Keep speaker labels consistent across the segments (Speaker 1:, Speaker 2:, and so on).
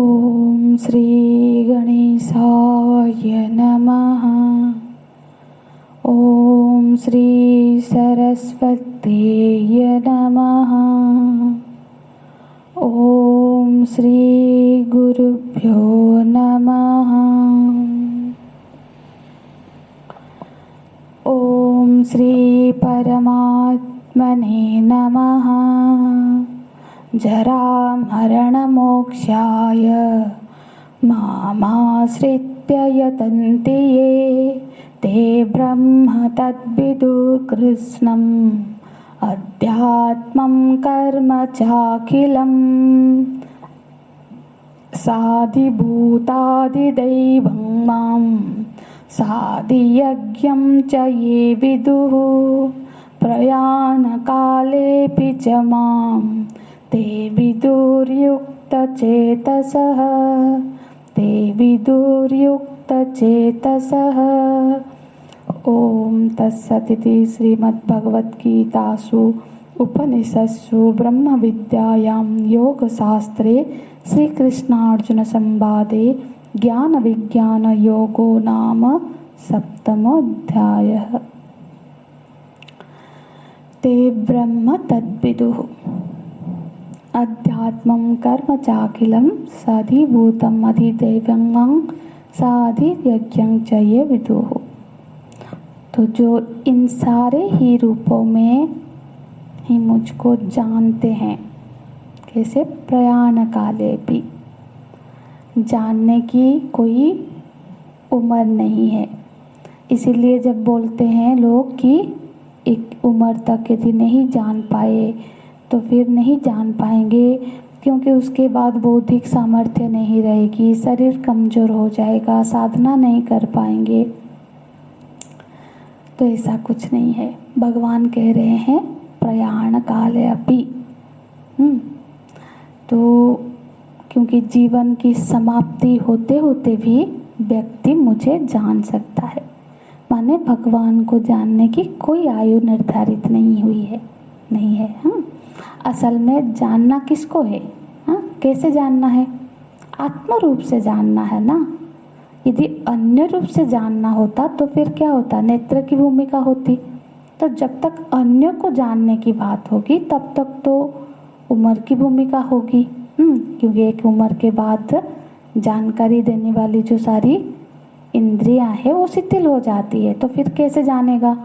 Speaker 1: ओम श्री गणेशाय नमः। ओम श्री सरस्वत्यै नमः। ओम श्री गुरुभ्यो नमः। ओम श्री परमात्मने नमः। जरामरणमोक्षाय मामाश्रित्य यतन्ति ये ते ब्रह्म तद्विदुर्कृत्स्नम् अध्यात्मं कर्म चाखिलम् साधिभूतादिदैवं मां साधियज्ञं च ये विदुः प्रयाणकालेऽपि च मां ते विदुर्युक्तचेतसः। ओम तत्सदिति श्रीमद्भगवद्गीतासु उपनिषत्सु ब्रह्म विद्यायां योगशास्त्रे श्रीकृष्णार्जुन संवादे ज्ञान विज्ञान योगो नाम सप्तमोऽध्यायः। ते ब्रह्म तद्विदुः अध्यात्मं कर्म चाखिलं साधिभूतम् अधिदैवं साधियज्ञं च ये विदुः। तो जो इन सारे ही रूपों में ही मुझको जानते हैं, कैसे प्रयाण काले भी, जानने की कोई उम्र नहीं है। इसीलिए जब बोलते हैं लोग कि एक उम्र तक यदि नहीं जान पाए तो फिर नहीं जान पाएंगे, क्योंकि उसके बाद बौद्धिक सामर्थ्य नहीं रहेगी, शरीर कमजोर हो जाएगा, साधना नहीं कर पाएंगे। तो ऐसा कुछ नहीं है। भगवान कह रहे हैं प्रयाण काले अपि। तो क्योंकि जीवन की समाप्ति होते होते भी व्यक्ति मुझे जान सकता है, माने भगवान को जानने की कोई आयु निर्धारित नहीं हुई है, नहीं है। असल में जानना किसको है? कैसे जानना है? आत्म रूप से जानना है ना। यदि अन्य रूप से जानना होता तो फिर क्या होता? नेत्र की भूमिका होती। तो जब तक अन्य को जानने की बात होगी तब तक तो उम्र की भूमिका होगी, क्योंकि एक उम्र के बाद जानकारी देने वाली जो सारी इंद्रियां है वो शिथिल हो जाती है। तो फिर कैसे जानेगा?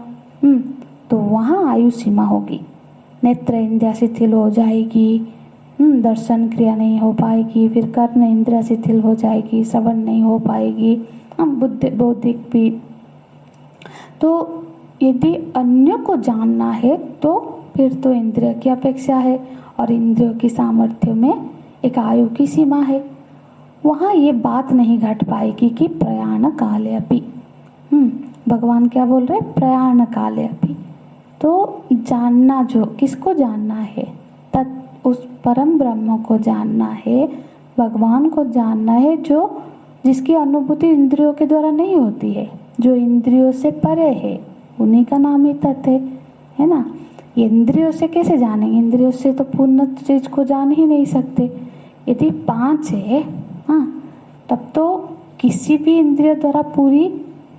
Speaker 1: तो वहाँ आयु सीमा होगी। नेत्र इंद्रिया शिथिल हो जाएगी, दर्शन क्रिया नहीं हो पाएगी, फिर कर्ण इंद्रिया शिथिल हो जाएगी, श्रवण नहीं हो पाएगी, बौद्धिक भी। तो यदि अन्य को जानना है तो फिर तो इंद्रिय की अपेक्षा है, और इंद्रियों की सामर्थ्य में एक आयु की सीमा है। वहाँ ये बात नहीं घट पाएगी कि प्रयाण काले अपि। भगवान क्या बोल रहे? प्रयाण काले अपि। तो जानना, जो किसको जानना है? उस परम ब्रह्म को जानना है, भगवान को जानना है, जो जिसकी अनुभूति इंद्रियों के द्वारा नहीं होती है, जो इंद्रियों से परे है, उन्हीं का नाम ही तत्व है ना। इंद्रियों से कैसे जानेंगे? इंद्रियों से तो पूर्ण चीज को जान ही नहीं सकते। यदि 5 है तब तो किसी भी इंद्रिय द्वारा पूरी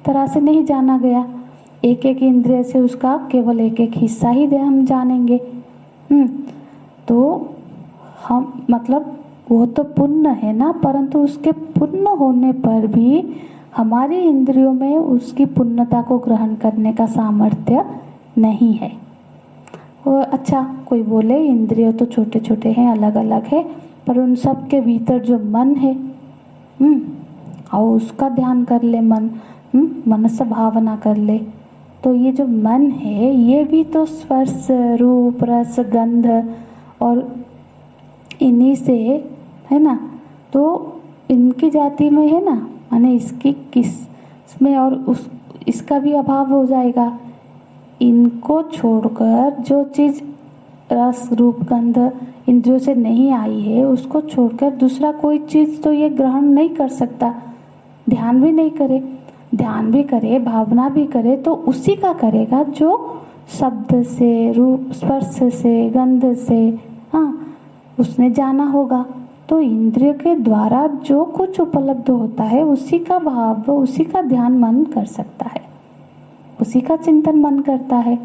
Speaker 1: तरह से नहीं जाना गया। एक एक इंद्रिय से उसका केवल एक एक हिस्सा ही हम जानेंगे। तो हम मतलब वो तो पुण्य है ना, परंतु उसके पुण्य होने पर भी हमारी इंद्रियों में उसकी पुण्यता को ग्रहण करने का सामर्थ्य नहीं है। और अच्छा, कोई बोले इंद्रिय तो छोटे छोटे हैं, अलग अलग है, पर उन सब के भीतर जो मन है, और उसका ध्यान कर ले, मन से भावना कर ले, तो ये जो मन है ये भी तो स्पर्श रूप रस गंध और इन्हीं से है ना। तो इनकी जाति में है ना, माने इसकी किस में और उस इसका भी अभाव हो जाएगा। इनको छोड़कर जो चीज रस रूप गंध इंद्रियों से नहीं आई है, उसको छोड़कर दूसरा कोई चीज तो ये ग्रहण नहीं कर सकता। ध्यान भी नहीं करे, ध्यान भी करे, भावना भी करे, तो उसी का करेगा जो शब्द से, रूप, स्पर्श से, गंध से उसने जाना होगा। तो इंद्रिय के द्वारा जो कुछ उपलब्ध होता है उसी का भाव, उसी का ध्यान मन कर सकता है, उसी का चिंतन मन करता है।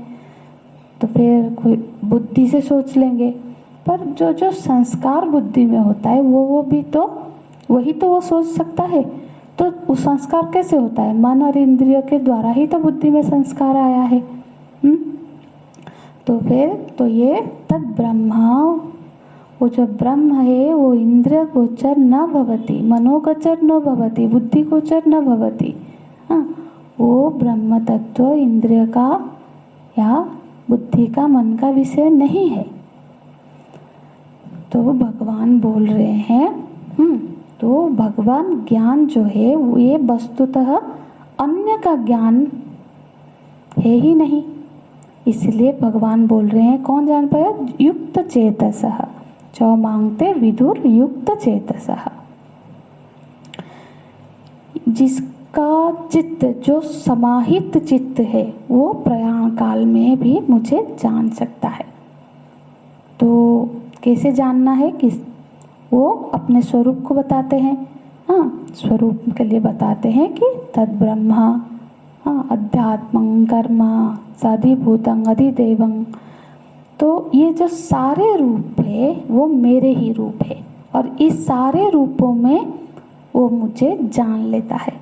Speaker 1: तो फिर कोई बुद्धि से सोच लेंगे, पर जो जो संस्कार बुद्धि में होता है वो भी तो वही तो वो सोच सकता है। तो वो संस्कार कैसे होता है? मन और इंद्रियों के द्वारा ही तो बुद्धि में संस्कार आया है। तो फिर तो ये तद ब्रह्मा, वो जो ब्रह्म है वो इंद्रिय गोचर न भवति, मनोगोचर न भवति, बुद्धि गोचर न भवति। वो ब्रह्म तत्व इंद्रिय का या बुद्धि का, मन का विषय नहीं है। तो भगवान बोल रहे हैं तो भगवान ज्ञान जो है वो ये वस्तुतः अन्य का ज्ञान है ही नहीं। इसलिए भगवान बोल रहे हैं, कौन जान पाया? युक्त चेतसः, जो मांगते विदुर युक्त चेतसः, जिसका चित्त, जो समाहित चित्त है वो प्रयाण काल में भी मुझे जान सकता है। तो कैसे जानना है? किस वो अपने स्वरूप को बताते हैं। स्वरूप के लिए बताते हैं कि तद ब्रह्मा अध्यात्मं कर्म साधिभूतं अधिदेवं। तो ये जो सारे रूप है वो मेरे ही रूप है, और इस सारे रूपों में वो मुझे जान लेता है।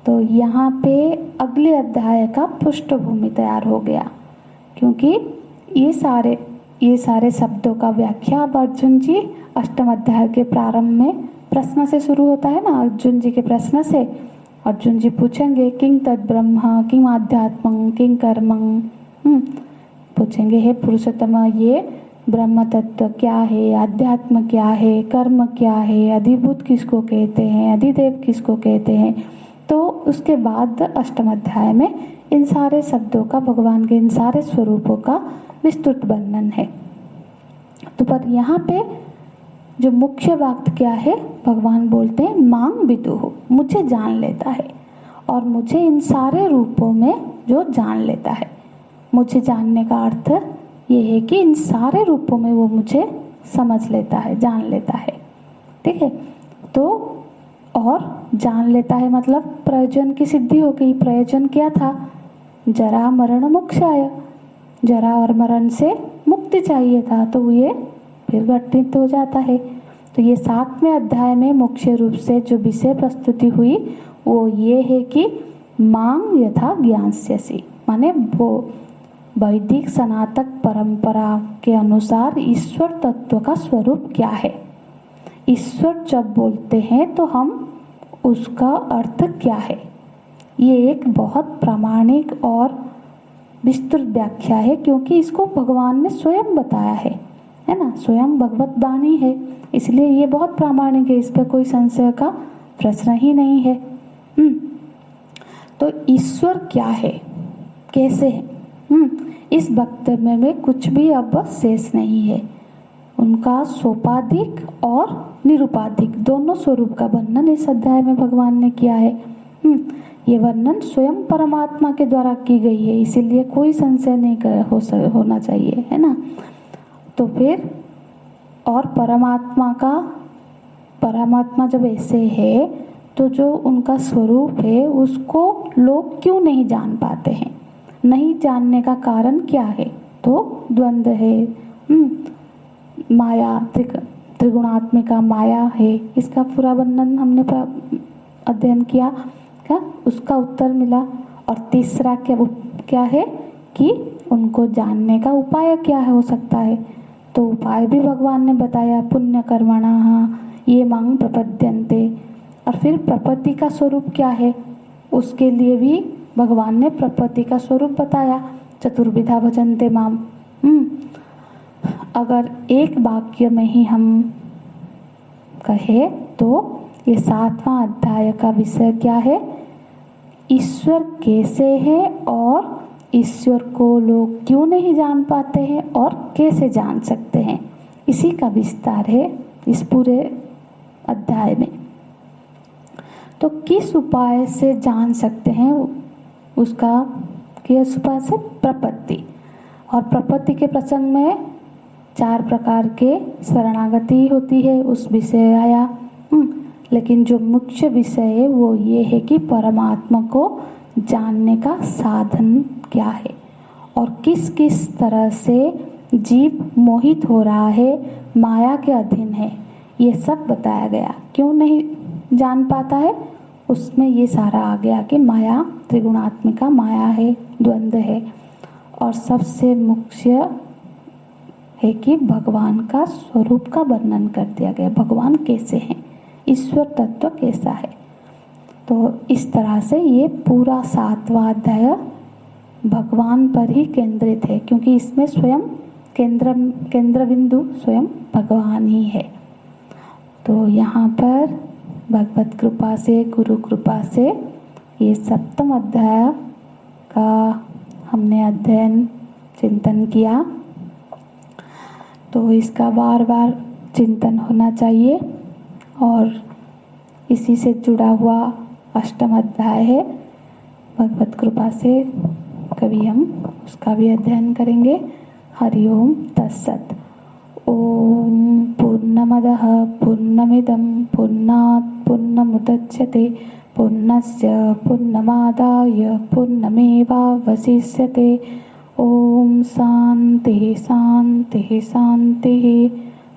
Speaker 1: तो यहाँ पे अगले अध्याय का पृष्ठभूमि तैयार हो गया, क्योंकि ये सारे शब्दों का व्याख्या अब अर्जुन जी अष्टम अध्याय के प्रारंभ में प्रश्न से शुरू होता है ना। अर्जुन जी के प्रश्न से अर्जुन जी पूछेंगे किं तद ब्रह्म किं आध्यात्मं किं कर्मं। पूछेंगे, हे पुरुषोत्तम ये ब्रह्म तत्व क्या है, आध्यात्म क्या है, कर्म क्या है, अधिभूत किसको कहते हैं, अधिदेव किसको कहते हैं। तो उसके बाद अष्टम अध्याय में इन सारे शब्दों का, भगवान के इन सारे स्वरूपों का विस्तृत वर्णन है। तो पर यहाँ पे जो मुख्य वाक्य क्या है, भगवान बोलते हैं मांग विदुः, मुझे जान लेता है, और मुझे इन सारे रूपों में जो जान लेता है। मुझे जानने का अर्थ ये है कि इन सारे रूपों में वो मुझे समझ लेता है, जान लेता है। ठीक है, तो और जान लेता है मतलब प्रयोजन की सिद्धि हो गई। प्रयोजन क्या था? जरा मरण मोक्षाय, जरा और मरण से मुक्ति चाहिए था, तो ये फिर घटित हो जाता है। तो ये 7वें अध्याय में मुख्य रूप से जो विषय प्रस्तुति हुई वो ये है कि मांग यथा ज्ञास्यसि, माने वो वैदिक सनातन परंपरा के अनुसार ईश्वर तत्व का स्वरूप क्या है। ईश्वर जब बोलते हैं तो हम उसका अर्थ क्या है, ये एक बहुत प्रामाणिक और विस्तृत व्याख्या है, क्योंकि इसको भगवान ने स्वयं बताया है ना, स्वयं भगवत वाणी है, इसलिए ये बहुत प्रामाणिक है, इस पर कोई संशय का प्रश्न ही नहीं है। तो ईश्वर क्या है, कैसे है, इस वक्तव्य में कुछ भी अब शेष नहीं है। उनका सोपाधिक और निरुपाधिक दोनों स्वरूप का वर्णन इस अध्याय में भगवान ने किया है। ये वर्णन स्वयं परमात्मा के द्वारा की गई है, इसीलिए कोई संशय नहीं होना चाहिए, है ना। तो फिर और परमात्मा जब ऐसे है तो जो उनका स्वरूप है उसको लोग क्यों नहीं जान पाते हैं? नहीं जानने का कारण क्या है? तो द्वंद्व है, माया, त्रिगुणात्मिका माया है, इसका पूरा वर्णन हमने अध्ययन किया, क्या उसका उत्तर मिला। और तीसरा क्या है कि उनको जानने का उपाय क्या हो सकता है, तो उपाय भी भगवान ने बताया, पुण्य कर्मणः ये मांग प्रपद्यन्ते। और फिर प्रपत्ति का स्वरूप क्या है, उसके लिए भी भगवान ने प्रपत्ति का स्वरूप बताया, चतुर्विधा भजन्ते माम। अगर एक वाक्य में ही हम कहे तो ये 7वां अध्याय का विषय क्या है, ईश्वर कैसे है और ईश्वर को लोग क्यों नहीं जान पाते हैं और कैसे जान सकते हैं, इसी का विस्तार है इस पूरे अध्याय में। तो किस उपाय से जान सकते हैं किस उपाय से? प्रपत्ति। और प्रपत्ति के प्रसंग में 4 प्रकार के शरणागति होती है, उस विषय आया। लेकिन जो मुख्य विषय है वो ये है कि परमात्मा को जानने का साधन क्या है और किस किस तरह से जीव मोहित हो रहा है, माया के अधीन है, ये सब बताया गया। क्यों नहीं जान पाता है, उसमें ये सारा आ गया कि माया त्रिगुणात्मिका माया है, द्वंद्व है। और सबसे मुख्य है कि भगवान का स्वरूप का वर्णन कर दिया गया, भगवान कैसे हैं, ईश्वर तत्व कैसा है। तो इस तरह से ये पूरा 7वां अध्याय भगवान पर ही केंद्रित है, क्योंकि इसमें स्वयं केंद्र बिंदु स्वयं भगवान ही है। तो यहाँ पर भगवत कृपा से, गुरु कृपा से ये 7वां अध्याय का हमने अध्ययन चिंतन किया। तो इसका बार बार चिंतन होना चाहिए। और इसी से जुड़ा हुआ 8वां अध्याय है, भगवत कृपा से कभी हम उसका भी अध्ययन करेंगे। हरि ओम तत्सत। ओम पूर्णमदः पूर्णमिदं पूर्णात् पूर्णमुदच्यते पूर्णस्य पूर्णमादाय पूर्णमेवावशिष्यते। ओम शांति शांति शांति।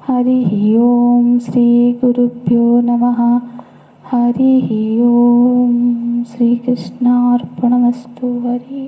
Speaker 1: हरि ओम श्री गुरुभ्यो नमः। हरि ओम। श्री कृष्णार्पणमस्तु। हरि